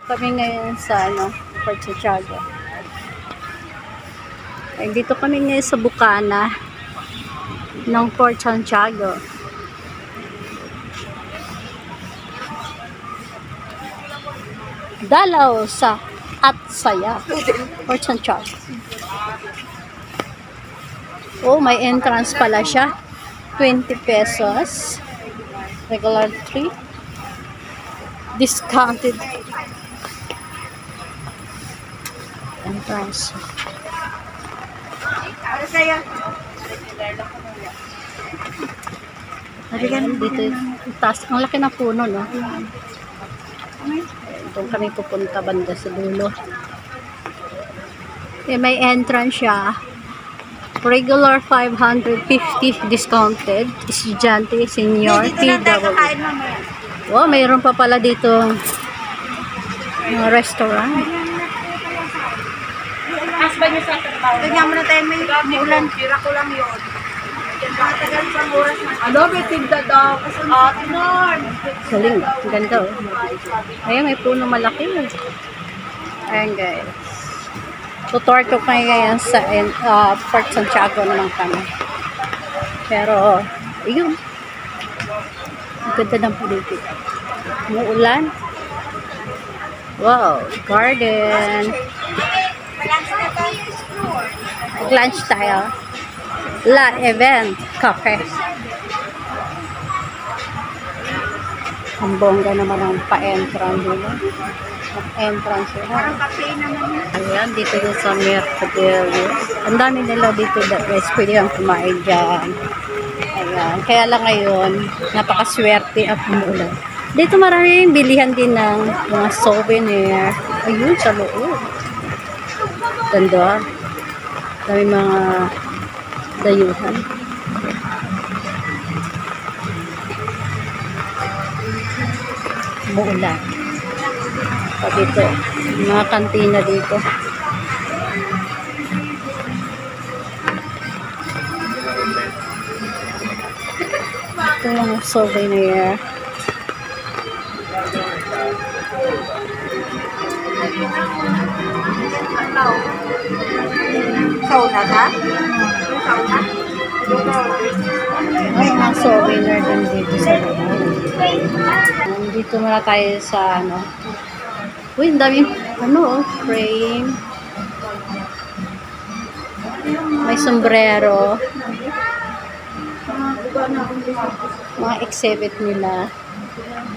kami ngayon sa Port Santiago. Ay, dito kami ngayon sa bukana ng Port Santiago. Dalaw sa at saya Port Santiago. Oh, may entrance pala siya. 20 pesos. Regular 3. Discounted. Entrance. Ayan, dito. Taas. Ang laki ng puno, no? Doon kami pupunta banda sa dulo. May entrance siya. Regular 550 discounted. Estudyante, senior, PW. Wow, mayroon pa pala dito restaurant. Asba niyo sa trabaho. Tignan mo na tayo may ulan. Pira ko lang yun. Matagal pang oras na. Ano, may tigda daw. Norm. Galing. Ganda, oh. Ayan, may puno malaki. Ayan, guys. Tutor ko kayo ngayon sa Port Santiago naman kami. Pero, yun. Ang ganda ng paligid. Umuulan. Wow, garden. Lunch tayo. La Event Cafe. Ang bongga naman ang pa-entrance nila. Entrance nila. Ayan, dito yung sa Mercadelio. Ang dami nila dito guys. Pwede kang kumain dyan. Ayan. Kaya lang ngayon, napakaswerte at umuulan. Dito maraming bilihan din ng mga souvenir. Ayun, sa loob. Ganda. Dami mga dayuhan. Umuulan. Pa dito, mga kantina dito. Ito yung souvenir. Sauna ka? Sauna? May mga souvenir din dito sa loob. Dito muna tayo sa uy, ang daming frame. May sombrero. Mga exhibit nila.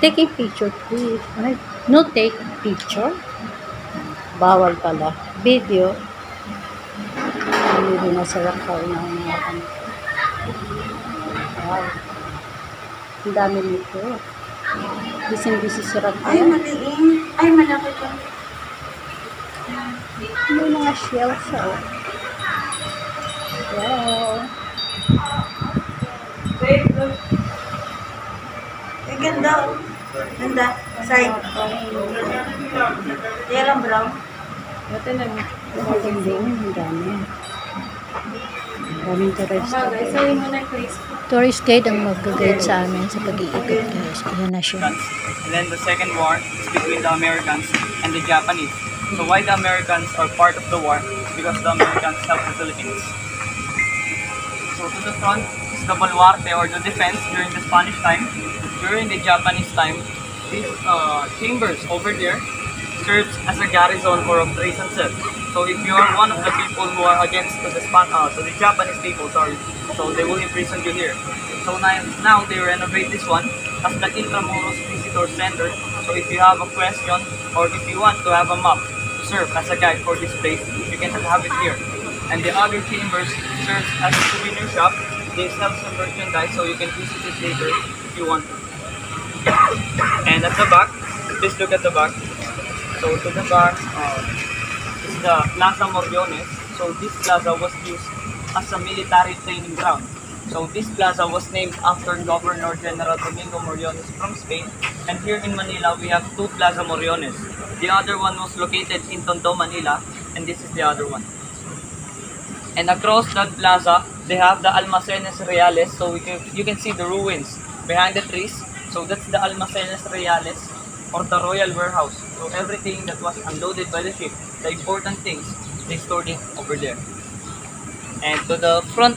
Taking picture, please. No take picture. Bawal pala. Video. Hindi na sarap pa na mga wow. Ang dami nito. Bising-bisi sarap. Ay, maliit. Ay, malaki ko. May mga shells siya. Wow. Ay, ganda. Ganda. Side. Yellow brown. Ito na. Ang dami. Daming tourist. Sabi mo na, please. Tourist guide ang mag-guide sa amin sa pag-iikot, guys. Ayan na siya. And then the second war is between the Americans and the Japanese. So why the Americans are part of the war? Because the Americans helped the Philippines. So to the front is the baluarte or the defense during the Spanish time. During the Japanese time, these chambers over there serves as a garrison for operations. So if you are one of the people who are against the Japanese people, so they will imprison you here. So now they renovate this one as the Intramuros Visitor Center. So if you have a question or if you want to have a map to serve as a guide for this place, you can have it here. And the other chambers serves as a souvenir shop. They sell some merchandise, so you can visit it later if you want to. And at the back, please look at the back. So to the back is the Plaza Moriones. So this plaza was used as a military training ground. So this plaza was named after Governor General Domingo Moriones from Spain. And here in Manila, we have two Plaza Moriones. The other one was located in Tondo, Manila, and this is the other one. And across that plaza, they have the Almacenes Reales. So you can see the ruins behind the trees. So that's the Almacenes Reales or the Royal Warehouse So everything that was unloaded by the ship, the important things, they stored it over there. And to the front,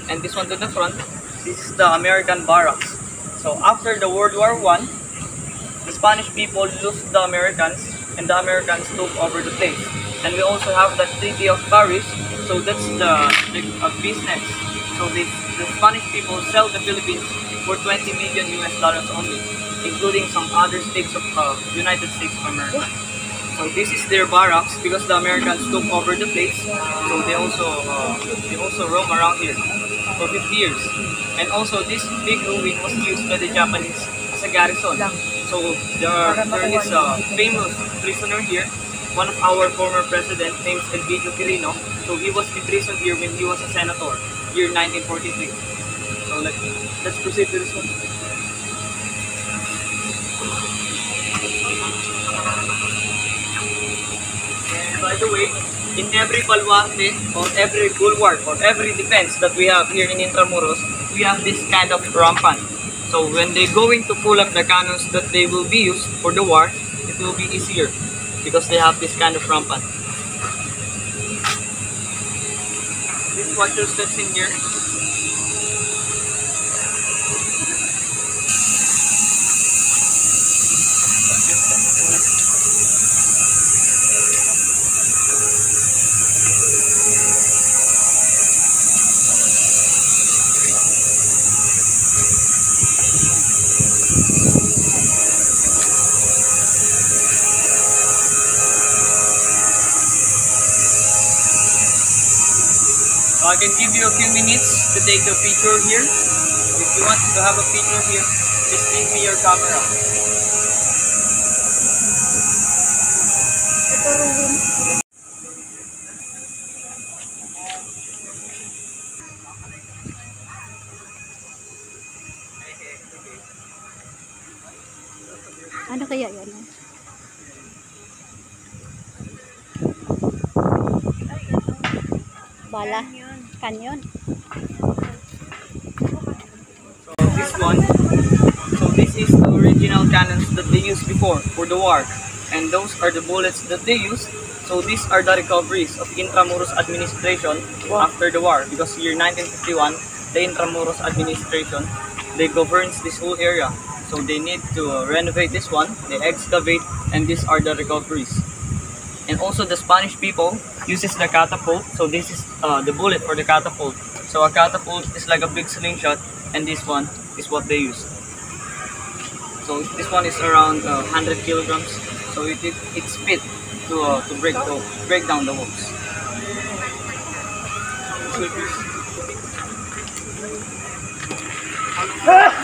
and this one to the front, this is the American barracks. So after the World War I, the Spanish people lost the Americans, and the Americans took over the place. And we also have the Treaty of Paris, so that's the business. So the Spanish people sell the Philippines for 20 million US dollars only, including some other states of United States of America. So this is their barracks because the Americans took over the place. So they also roam around here for 50 years. And also this big ruin was used by the Japanese as a garrison. So there is a famous prisoner here, one of our former president named Elvidio Quirino. So he was imprisoned here when he was a senator, year 1943. So let's proceed to this one. And by the way, in every baluarte or every bulwark or every defense that we have here in Intramuros, we have this kind of rampant. So when they're going to pull up the cannons that they will be used for the war, it will be easier because they have this kind of rampant. This watcher steps in here. So I can give you a few minutes to take a picture here. If you want to have a picture here, just give me your camera. Ano kaya yan? Bala? Canyon? So this is the original cannons that they used before for the war, and those are the bullets that they used. So these are the recoveries of Intramuros administration after the war, because year 1951, the Intramuros administration, they governs this whole area. So they need to renovate this one, they excavate, and these are the recoveries. And also the Spanish people uses the catapult. So this is the bullet for the catapult. So a catapult is like a big slingshot, and this one is what they use. So this one is around 100 kilograms. So it's fit to break down the walls.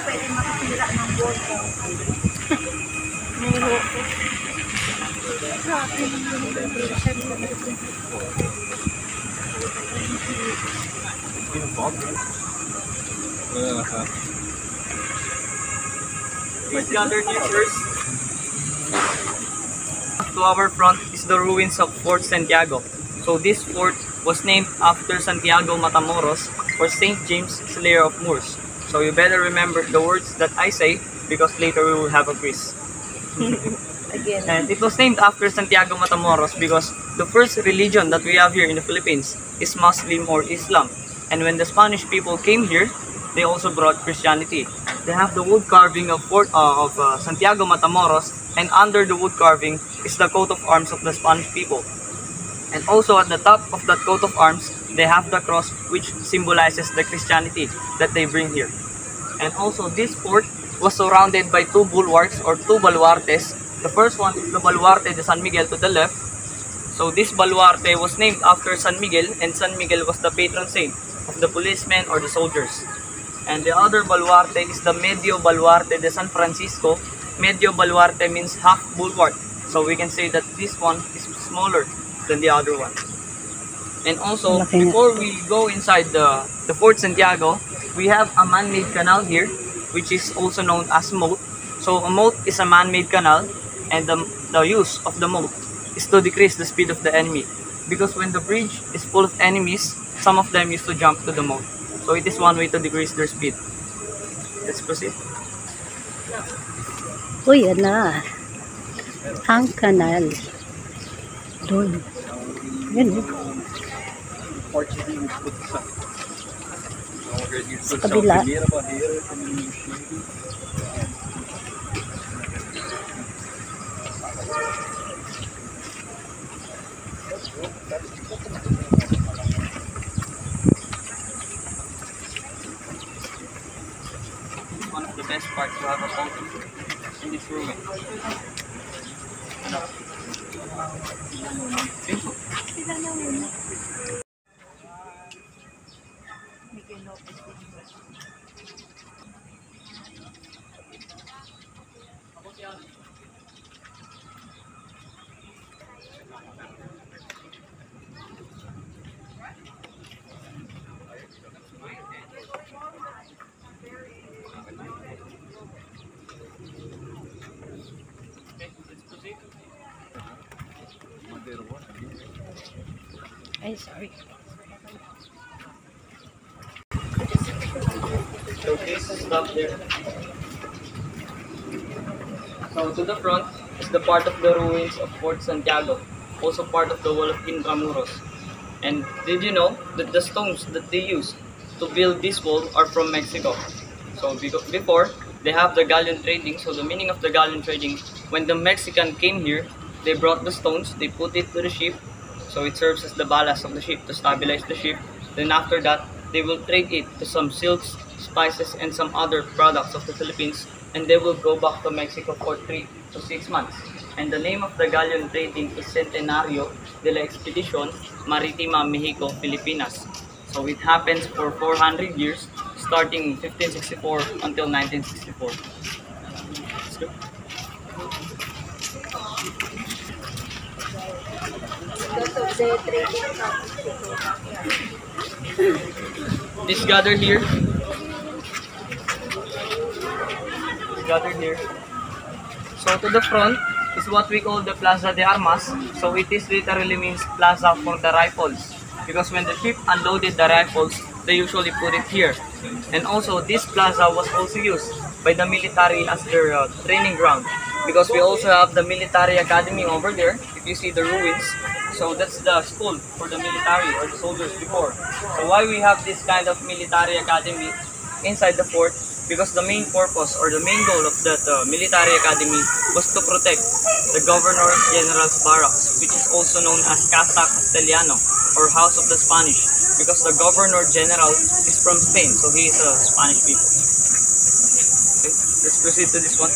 Pwede makasira ng bolsa. These gathered users. To our front is the ruins of Fort Santiago. So this fort was named after Santiago Matamoros, or Saint James, Slayer of Moors. So you better remember the words that I say, because later we will have a quiz. Again. And it was named after Santiago Matamoros because the first religion that we have here in the Philippines is Muslim or Islam. And when the Spanish people came here, they also brought Christianity. They have the wood carving of Santiago Matamoros, and under the wood carving is the coat of arms of the Spanish people. And also at the top of that coat of arms, they have the cross, which symbolizes the Christianity that they bring here. And also this fort was surrounded by two bulwarks or two baluartes. The first one is the Baluarte de San Miguel to the left. So this baluarte was named after San Miguel, and San Miguel was the patron saint of the policemen or the soldiers. And the other baluarte is the Medio Baluarte de San Francisco. Medio Baluarte means half bulwark. So we can say that this one is smaller than the other one. And also, before we go inside the Fort Santiago, we have a man-made canal here, which is also known as moat. So a moat is a man-made canal, and the use of the moat is to decrease the speed of the enemy. Because when the bridge is full of enemies, some of them used to jump to the moat. So it is one way to decrease their speed. Let's proceed. Uy, yan na. Ang kanal. Doon. Yun. Sa kabila. One of the best parts to have a fountain in this ruin. Ay, sorry. So please stop there. So to the front is the part of the ruins of Fort Santiago, also part of the wall of Intramuros. And did you know that the stones that they use to build this wall are from Mexico? So before, they have the galleon trading. So the meaning of the galleon trading, when the Mexican came here, they brought the stones, they put it to the ship, so it serves as the ballast of the ship to stabilize the ship. Then after that, they will trade it to some silks, spices, and some other products of the Philippines, and they will go back to Mexico for 3 to 6 months. And the name of the galleon trading is Centenario de la Expedición Maritima Mexico Filipinas. So it happens for 400 years, starting 1564 until 1964. Let's go. This gathered here. So to the front is what we call the Plaza de Armas. So it is literally means plaza for the rifles. Because when the ship unloaded the rifles, they usually put it here. And also this plaza was also used by the military as their training ground. Because we also have the military academy over there, if you see the ruins. So that's the school for the military or the soldiers before. So why we have this kind of military academy inside the fort? Because the main purpose or the main goal of that military academy was to protect the Governor General's barracks, which is also known as Casa Castellano or House of the Spanish, because the Governor General is from Spain, so he is a Spanish people. Okay, let's proceed to this one.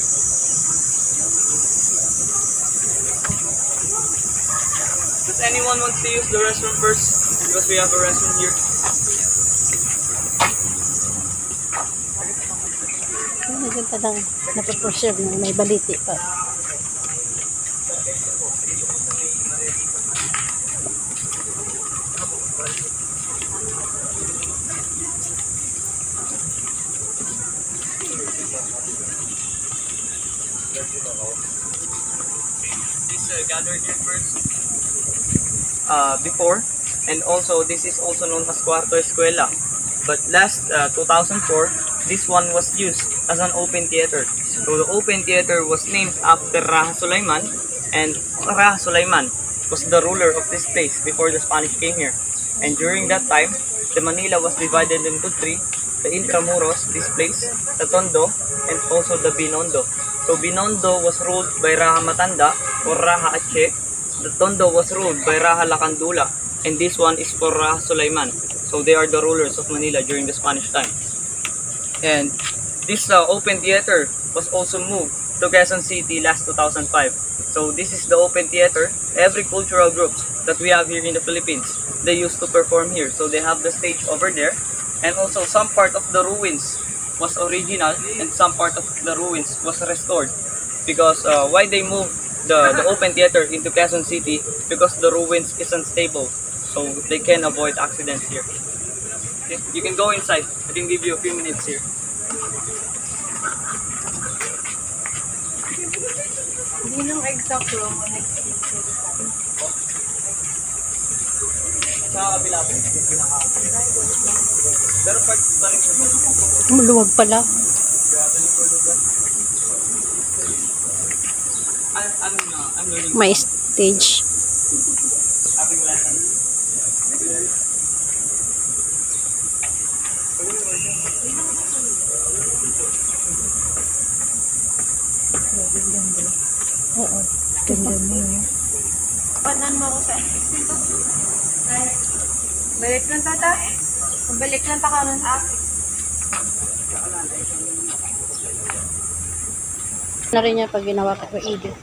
Does anyone want to use the restroom first? Because we have a restroom here. Medyo padang napapreserve na may baliti pa. This gathered here first before, and also this is also known as Cuarto Escuela. But last 2004, this one was used as an open theater. So the open theater was named after Raja Sulaiman, and Raja Sulaiman was the ruler of this place before the Spanish came here. And during that time, the Manila was divided into three: the Intramuros, this place, the Tondo, and also the Binondo. So Binondo was ruled by Raja Matanda or Raja Aceh. The Tondo was ruled by Raja Lacandula, and this one is for Raja Sulaiman. So they are the rulers of Manila during the Spanish time. And this open theater was also moved to Quezon City last 2005. So this is the open theater. Every cultural groups that we have here in the Philippines, they used to perform here. So they have the stage over there, and also some part of the ruins was original and some part of the ruins was restored. Because why they moved the open theater into Quezon City? Because the ruins is unstable, so they can avoid accidents here. Okay, you can go inside. I can give you a few minutes here. Hindi nung exact room o next Sa kabila po. Pero part pa rin po. Maluwag pala. Ano I'm learning. May stage. Having lessons. Oo. Ganda niya. Panan mo ko sa balik lang tata. Balik lang ta karon. Na rin niya pag ginawa ko kay Edith.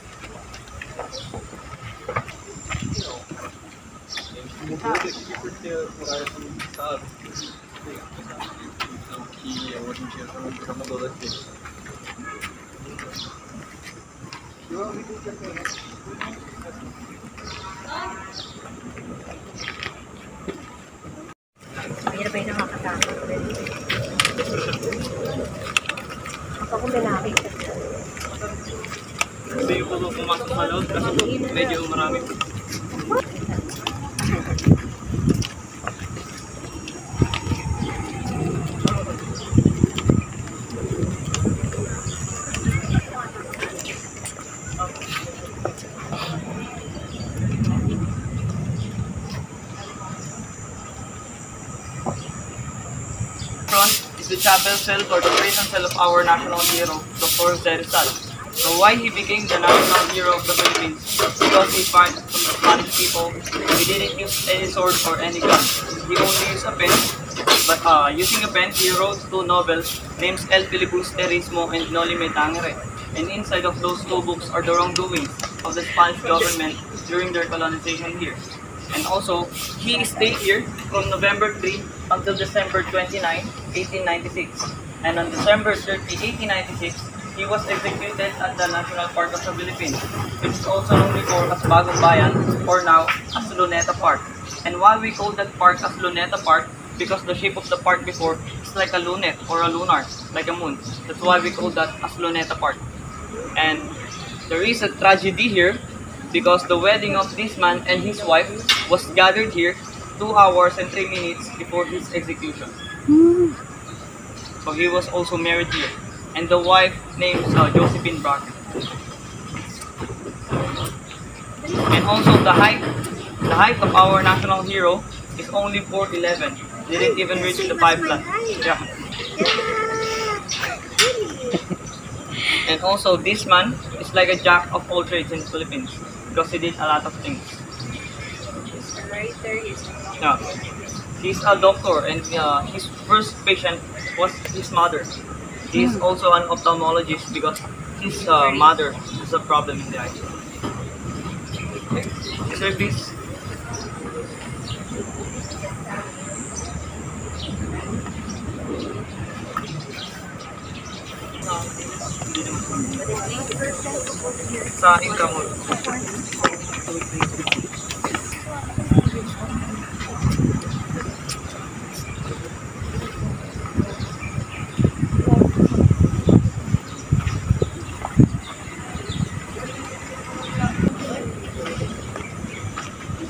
Mahirap ay nakakatakot. Ako kung binakit. Gusto yung po pumasok sa loob kasi medyo marami. Front is the chapel cell or the prison cell of our national hero, Dr. Jose Rizal. So why he became the national hero of the Philippines? Because he fought from the Spanish people. He didn't use any sword or any gun. He only used a pen. But using a pen, he wrote 2 novels named El Filibusterismo and Noli Me Tangere. And inside of those 2 books are the wrongdoings of the Spanish government during their colonization here. And also, he stayed here from November 3 until December 29, 1896. And on December 30, 1896, he was executed at the National Park of the Philippines, which is also known before as Bagong Bayan, or now as Luneta Park. And why we call that park as Luneta Park? Because the shape of the park before is like a lunet or a lunar, like a moon. That's why we call that as Luneta Park. And there is a tragedy here because the wedding of this man and his wife was gathered here 2 hours and 3 minutes before his execution. So he was also married here. And the wife named Josephine Bracken. And also the height of our national hero is only 4'11". Didn't even reach the 5 plus. Yeah. And also this man is like a jack of all trades in the Philippines because he did a lot of things. Yeah. He's a doctor and his first patient was his mother. He's also an ophthalmologist because his mother has a problem in the eye. Okay. Sir, please. Sa income mo.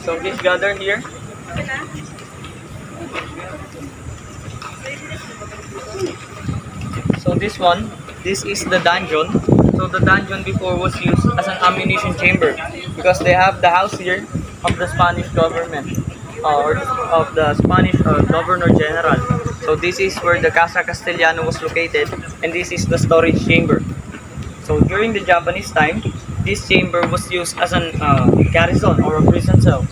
So please gather here. So this is the dungeon. So the dungeon before was used as an ammunition chamber because they have the house here of the Spanish government or of the Spanish Governor General. So this is where the Casa Castellano was located and this is the storage chamber. So during the Japanese time, this chamber was used as an garrison or a prison cell.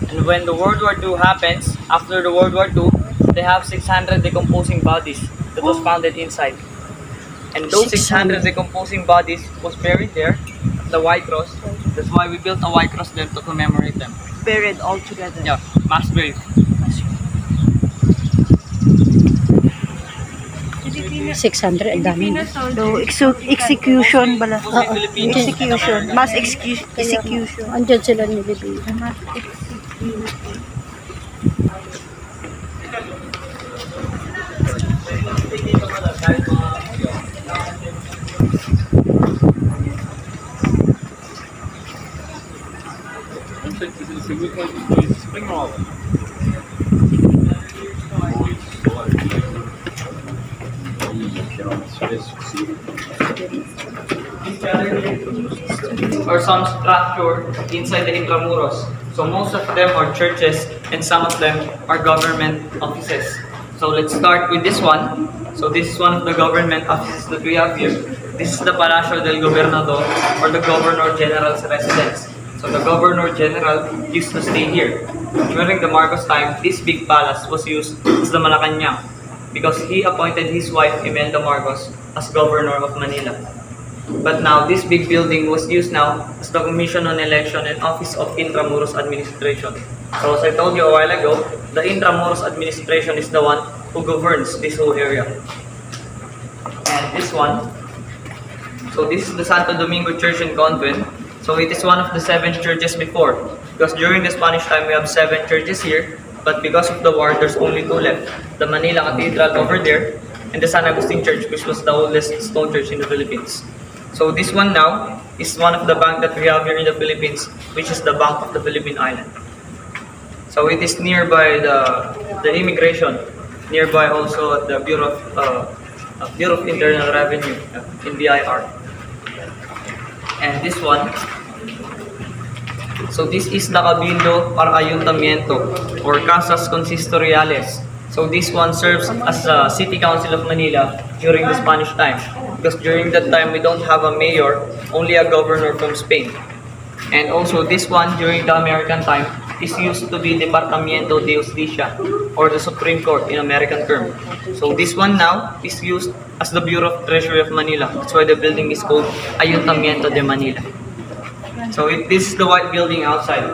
And when the World War II happens, after the World War II, they have 600 decomposing bodies that was founded inside. And those 600 decomposing bodies was buried there, the White Cross. That's why we built a White Cross there to commemorate them. Buried all together. Yeah, mass grave. 600, ang dami. So, execution bala. Philippines. Execution. Mass execution. Andyan sila nilibig. Mass execution. These challenges are some structure inside the Intramuros. So most of them are churches and some of them are government offices. So let's start with this one. So this is one of the government offices that we have here. This is the Palacio del Gobernador, or the Governor General's residence. So the Governor General used to stay here. During the Marcos time, this big palace was used as the Malacanang because he appointed his wife Imelda Marcos as Governor of Manila. But now this big building was used now as the Commission on Election and Office of Intramuros Administration. So as I told you a while ago, the Intramuros Administration is the one who governs this whole area. And this one, so this is the Santo Domingo Church and Convent. So it is one of the 7 churches before, because during the Spanish time we have 7 churches here, but because of the war there's only 2 left. The Manila Cathedral over there, and the San Agustin Church, which was the oldest stone church in the Philippines. So this one now is one of the bank that we have here in the Philippines, which is the Bank of the Philippine Island. So it is nearby the immigration, nearby also the Bureau of Internal Revenue in BIR. And this one, so this is the Cabildo para Ayuntamiento or Casas Consistoriales. So this one serves as a City Council of Manila during the Spanish time, because during that time we don't have a mayor, only a governor from Spain. And also this one during the American time is used to be Departamento de Justicia, or the Supreme Court in American term. So this one now is used as the Bureau of Treasury of Manila. That's why the building is called Ayuntamiento de Manila. So this is the white building outside.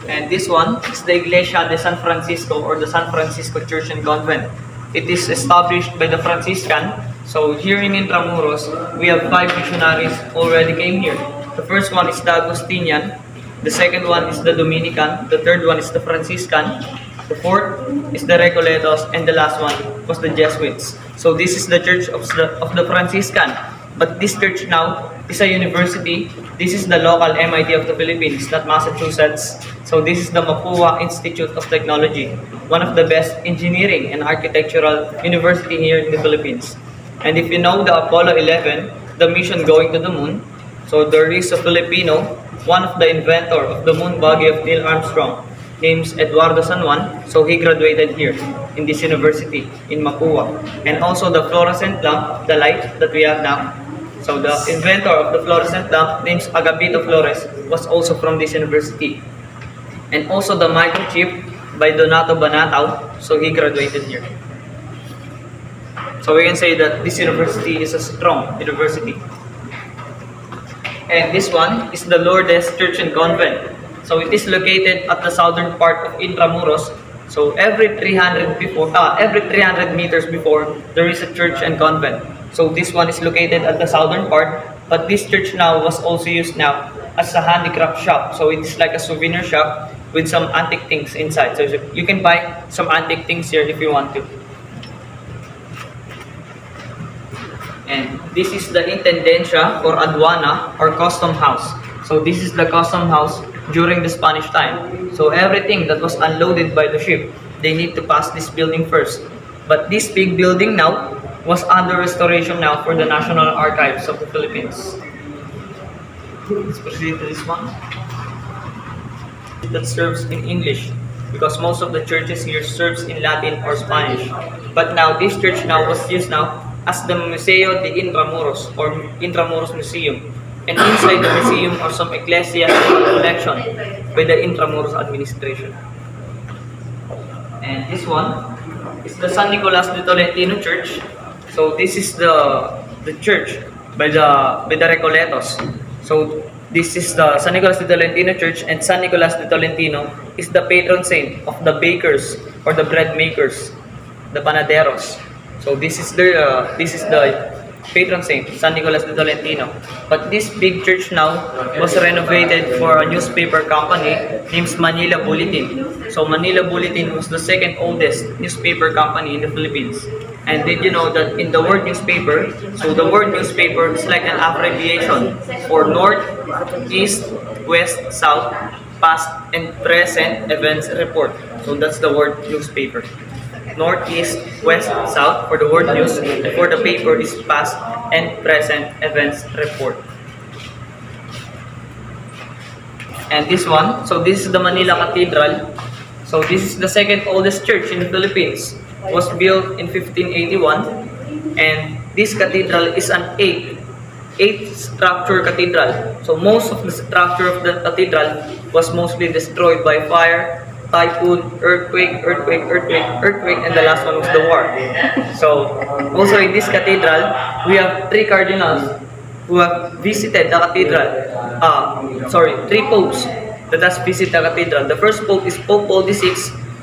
And this one is the Iglesia de San Francisco, or the San Francisco Church and Convent. It is established by the Franciscan. So here in Intramuros, we have 5 missionaries already came here. The first one is the Agustinian, the second one is the Dominican, the third one is the Franciscan, the fourth is the Recoletos, and the last one was the Jesuits. So this is the church of the Franciscan. But this church now is a university. This is the local MIT of the Philippines, not Massachusetts. So this is the Mapua Institute of Technology, one of the best engineering and architectural university here in the Philippines. And if you know the Apollo 11, the mission going to the moon, so there is a Filipino, one of the inventor of the moon buggy of Neil Armstrong, named Eduardo San Juan. So he graduated here in this university in Mapua. And also the fluorescent lamp, the light that we have now. So the inventor of the fluorescent lamp, named Agapito Flores, was also from this university. And also the microchip by Donato Banatao, so he graduated here. So we can say that this university is a strong university. And this one is the Lourdes Church and Convent. So it is located at the southern part of Intramuros. So every 300 meters before, there is a church and convent. So this one is located at the southern part, but this church now was also used now as a handicraft shop. So it is like a souvenir shop with some antique things inside. So you can buy some antique things here if you want to. And this is the Intendencia or Aduana or Custom House. So this is the custom house during the Spanish time. So everything that was unloaded by the ship, they need to pass this building first. But this big building now was under restoration now for the National Archives of the Philippines. Let's proceed to this one. That serves in English, because most of the churches here serves in Latin or Spanish. But now this church now was used now as the Museo de Intramuros or Intramuros Museum. And inside the museum are some ecclesiastical collection by the Intramuros administration. And this one is the San Nicolas de Tolentino Church. So this is the church by the Recoletos. So this is the San Nicolas de Tolentino Church, and San Nicolas de Tolentino is the patron saint of the bakers or the bread makers, the panaderos. So this is the patron saint, San Nicolas de Tolentino. But this big church now was renovated for a newspaper company named Manila Bulletin. So Manila Bulletin was the second oldest newspaper company in the Philippines. And did you know that in the word newspaper, so the word newspaper is like an abbreviation for North, East, West, South, Past, and Present Events Report. So that's the word newspaper. North, East, West, South for the word news, and for the paper is past, and present events report. And this one, so this is the Manila Cathedral. So this is the second oldest church in the Philippines. It was built in 1581, and this cathedral is an eighth structure cathedral. So most of the structure of the cathedral was mostly destroyed by fire, typhoon, earthquake, and the last one was the war. So also in this cathedral, we have three cardinals who have visited the cathedral. Three popes that has visited the cathedral. The first pope is Pope Paul VI,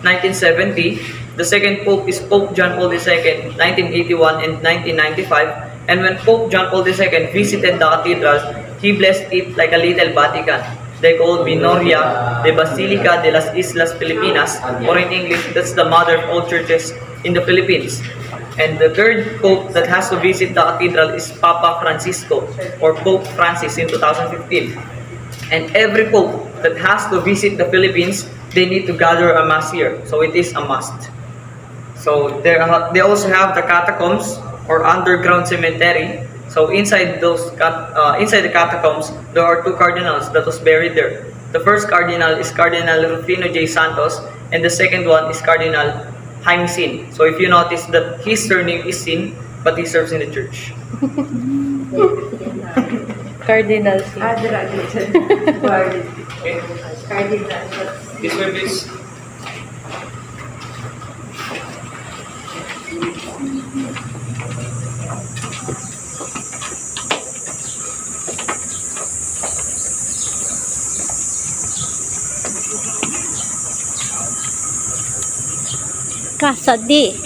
1970. The second pope is Pope John Paul II, 1981 and 1995. And when Pope John Paul II visited the cathedral, he blessed it like a little Vatican. They called Minoria de Basilica de las Islas Filipinas, or in English, that's the mother of all churches in the Philippines. And the third pope that has to visit the cathedral is Papa Francisco, or Pope Francis in 2015. And every pope that has to visit the Philippines, they need to gather a mass here. So it is a must. So they also have the catacombs, or underground cemetery. So inside the catacombs, there are two cardinals that was buried there. The first cardinal is Cardinal Rufino J. Santos, and the second one is Cardinal Jaime Sin. So if you notice that his surname is Sin, but he serves in the church. Cardinal Sin. This way, please. Casa D.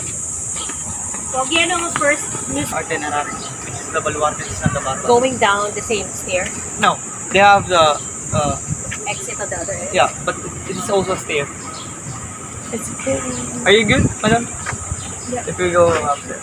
Pogi, ano ang first news? Itinerary, which is the Baluarte de Santa Barbara. Going down the same stair. No, they have the Exit on the other end. yeah, but it is also a stair. It's very... Are you good, madam? Yeah. If we go up there.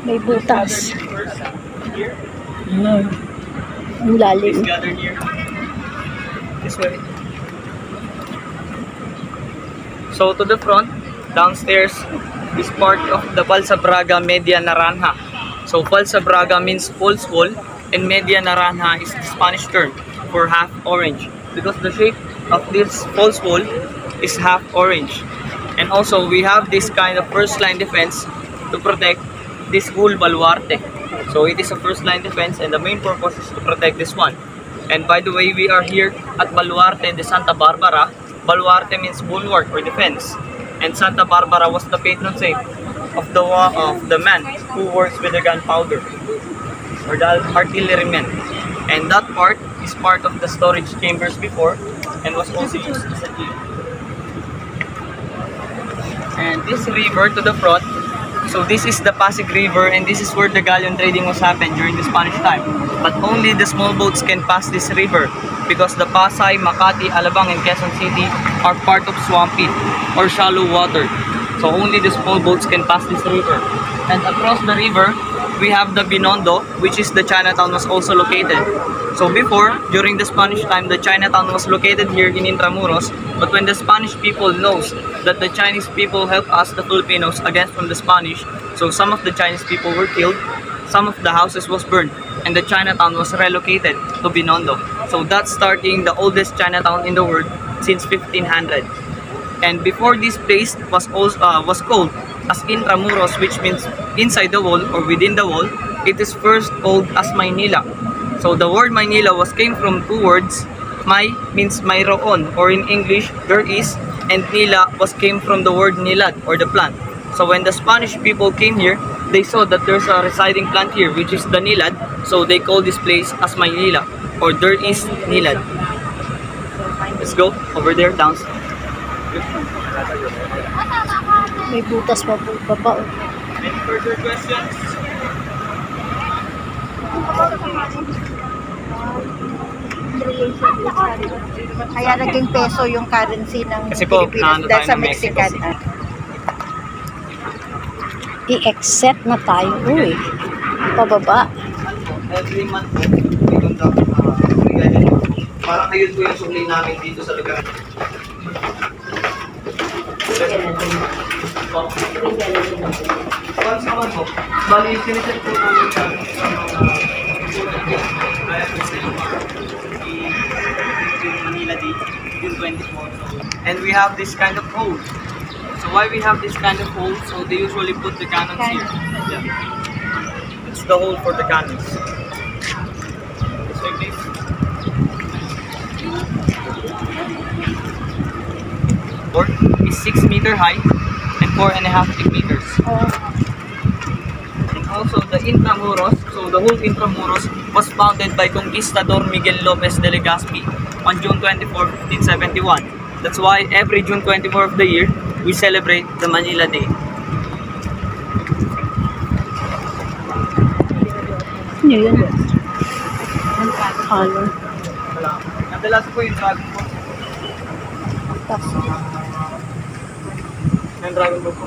May butas. Here, Ang lalim. please gather here. This way. So to the front, downstairs is part of the Balsa Braga Media Naranja. So Balsa Braga means false wall, and Media Naranja is the Spanish term for half orange, because the shape of this false wall is half orange. And also we have this kind of first line defense to protect this whole baluarte. So it is a first line defense, and the main purpose is to protect this one. And by the way, we are here at Baluarte de Santa Barbara. Baluarte means bulwark or defense, and Santa Barbara was the patron saint of the man who works with the gunpowder, or the artilleryman. And that part is part of the storage chambers before, and was also used as a jail. And this river to the front, so this is the Pasig River, and this is where the galleon trading was happened during the Spanish time. But only the small boats can pass this river, because the Pasay, Makati, Alabang, and Quezon City are part of swampy or shallow water. So only the small boats can pass this river. And across the river, we have the Binondo, which is the Chinatown was also located. So before, during the Spanish time, the Chinatown was located here in Intramuros. But when the Spanish people knows that the Chinese people helped us, the Filipinos, against from the Spanish, so some of the Chinese people were killed, some of the houses was burned, and the Chinatown was relocated to Binondo. So that's starting the oldest Chinatown in the world since 1500. And before this place was called as Intramuros, which means inside the wall or within the wall, it is first called as Maynila. So the word Maynila came from two words. May means mayroon, or in English, there is, and Nila came from the word nilad, or the plant. So when the Spanish people came here, they saw that there's a residing plant here, which is the nilad, so they call this place as Maynila, or there is nilad. Let's go over there, downstairs. May butas pa po baba. Any further questions? Kaya naging peso yung currency ng Kasi po, Pilipinas naano dahil tayo sa ng Mexico Mexican. City. I-exit na tayo. Uy, pababa. Every month po, we conduct regalia tour. Parang ngayon po yung suli namin dito sa lugar. Once naman po, bali, siniset po namin sa mga kaya po sa Manila Day, June 24. And we have this kind of hole. So why we have this kind of hole? So they usually put the cannons here. Yeah. It's the hole for the cannons. This way, please. Fort is 6 meter high and 4.5 meters. And also the Intramuros, so the whole Intramuros was founded by Conquistador Miguel Lopez de Legazpi on June 24, 1571. That's why every June 24 of the year, we celebrate the Manila Day. Ano yun? Ang color. Nadalas po yung Dragon Ball. Tapos, Yung Dragon Ball po.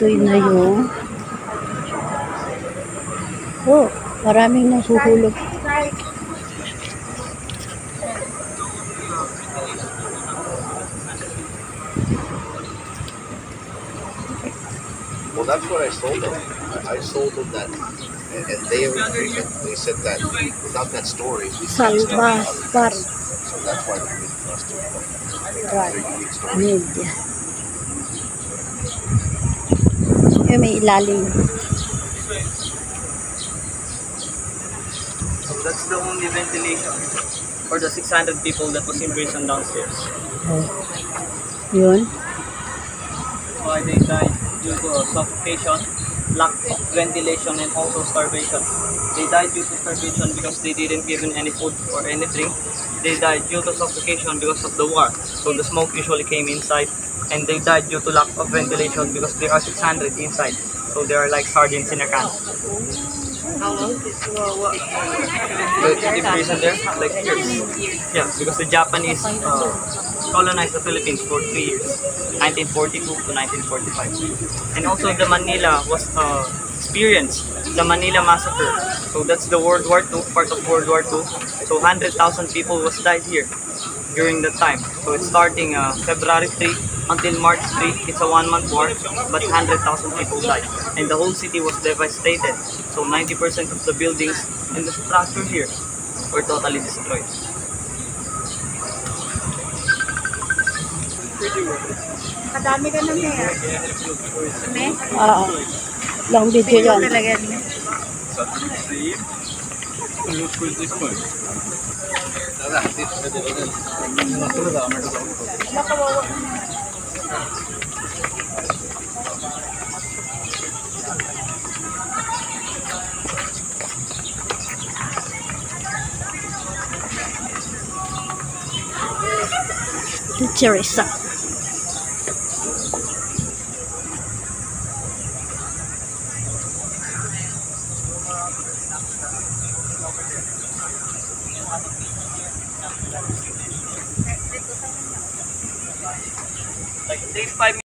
ito na yung maraming nahuhulog. Well, that's what I sold them. I sold them that, and they said that without that story, we can't Salva Bar So that's why they're really trusted. Right. Very unique story. Media. May ilalim. So that's the only ventilation for the 600 people that was imprisoned downstairs. Yun. Why they died due to suffocation, lack of ventilation, and also starvation. They died due to starvation because they didn't given any food or any drink. They died due to suffocation because of the war. So the smoke usually came inside. And they died due to lack of ventilation because there are 600 inside. So they are like sardines in a can. How long? The prison there, like years. Yeah, because the Japanese colonized the Philippines for 3 years, 1942 to 1945. And also the Manila was experienced the Manila Massacre. So that's the World War II, part of World War II. So 100,000 people was died here during that time. So it's starting February 3 until March 3. It's a 1-month war, but 100,000 people died. And the whole city was devastated. So 90% of the buildings and the structure here were totally destroyed. Kadami ka na niya. Ano? Long video yan. Talaga niya. Teresa. Like, it takes 5 minutes.